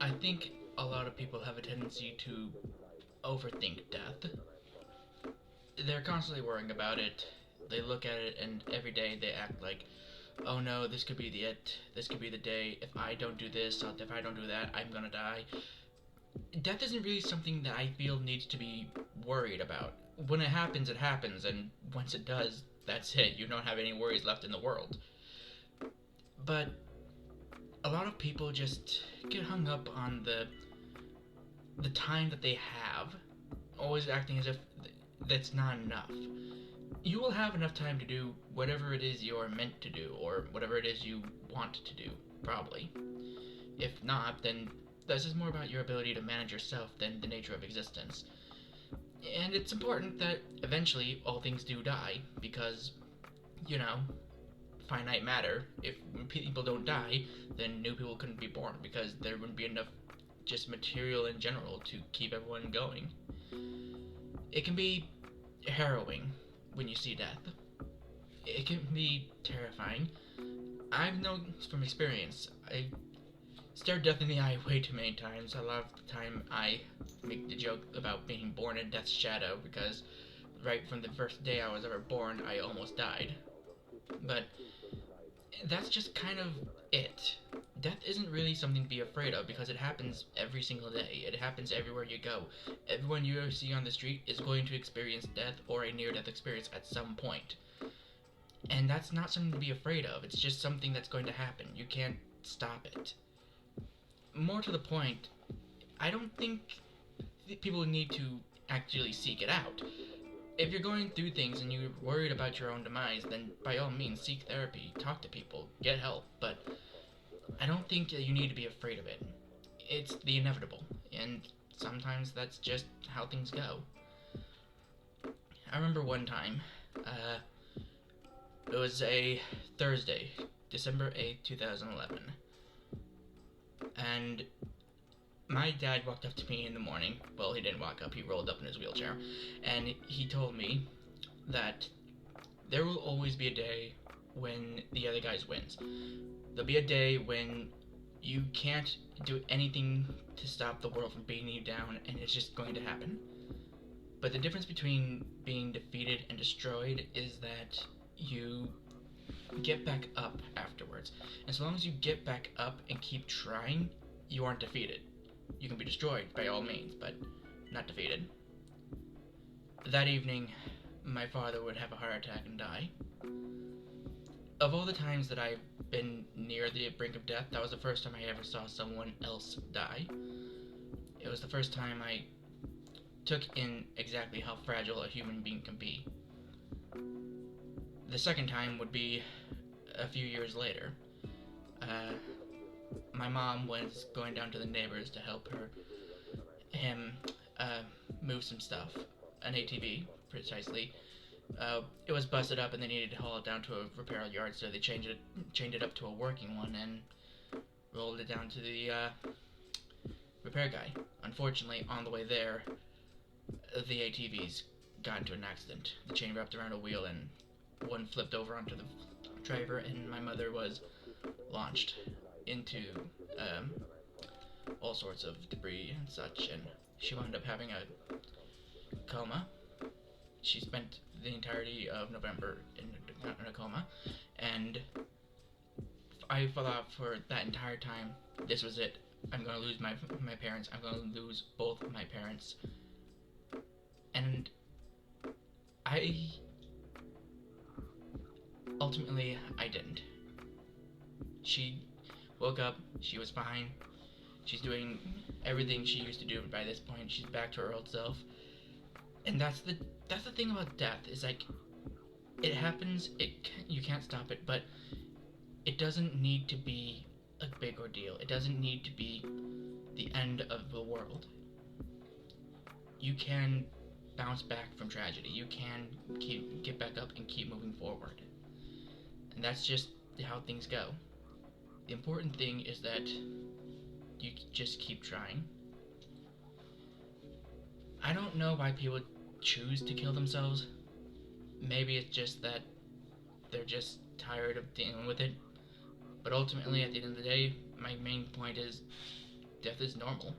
I think a lot of people have a tendency to overthink death. They're constantly worrying about it. They look at it and every day they act like, oh no, this could be the it. This could be the day. If I don't do this, if I don't do that, I'm gonna die. Death isn't really something that I feel needs to be worried about. When it happens, and once it does, that's it. You don't have any worries left in the world. But a lot of people just get hung up on the time that they have, always acting as if that's not enough. You will have enough time to do whatever it is you're meant to do, or whatever it is you want to do, probably. If not, then this is more about your ability to manage yourself than the nature of existence. And it's important that eventually all things do die, because, you know, finite matter. If people don't die, then new people couldn't be born, because there wouldn't be enough just material in general to keep everyone going. It can be harrowing when you see death. It can be terrifying. I've known from experience. I stared death in the eye way too many times. A lot of the time I make the joke about being born in death's shadow, because right from the first day I was ever born, I almost died. But that's just kind of it. Death isn't really something to be afraid of, because it happens every single day. It happens everywhere you go. Everyone you see on the street is going to experience death or a near-death experience at some point. And that's not something to be afraid of. It's just something that's going to happen. You can't stop it. More to the point, I don't think people need to actually seek it out. If you're going through things and you're worried about your own demise, then by all means seek therapy, talk to people, get help, but I don't think that you need to be afraid of it. It's the inevitable, and sometimes that's just how things go. I remember one time, it was a Thursday, December 8th, 2011, and my dad walked up to me in the morning. Well, he didn't walk up, he rolled up in his wheelchair, and he told me that there will always be a day when the other guy wins. There'll be a day when you can't do anything to stop the world from beating you down, and it's just going to happen. But the difference between being defeated and destroyed is that you get back up afterwards. As long as you get back up and keep trying, you aren't defeated. You can be destroyed by all means, but not defeated. That evening, my father would have a heart attack and die. Of all the times that I've been near the brink of death, that was the first time I ever saw someone else die. It was the first time I took in exactly how fragile a human being can be. The second time would be a few years later. My mom was going down to the neighbors to help him move some stuff, an ATV precisely. It was busted up and they needed to haul it down to a repair yard, so they chained it up to a working one and rolled it down to the repair guy. Unfortunately, on the way there, the ATVs got into an accident. The chain wrapped around a wheel and one flipped over onto the driver, and my mother was launched into all sorts of debris and such, and she wound up having a coma. She spent the entirety of November in a coma, and I thought for that entire time, this was it. I'm going to lose my parents. I'm going to lose both of my parents. And ultimately, I didn't. She woke up, she was fine, she's doing everything she used to do by this point, she's back to her old self. And that's the thing about death, is like, it happens, you can't stop it, but it doesn't need to be a big ordeal. It doesn't need to be the end of the world. You can bounce back from tragedy. You can get back up and keep moving forward. And that's just how things go. The important thing is that you just keep trying. I don't know why people choose to kill themselves. Maybe it's just that they're just tired of dealing with it. But ultimately, at the end of the day, my main point is Death is normal.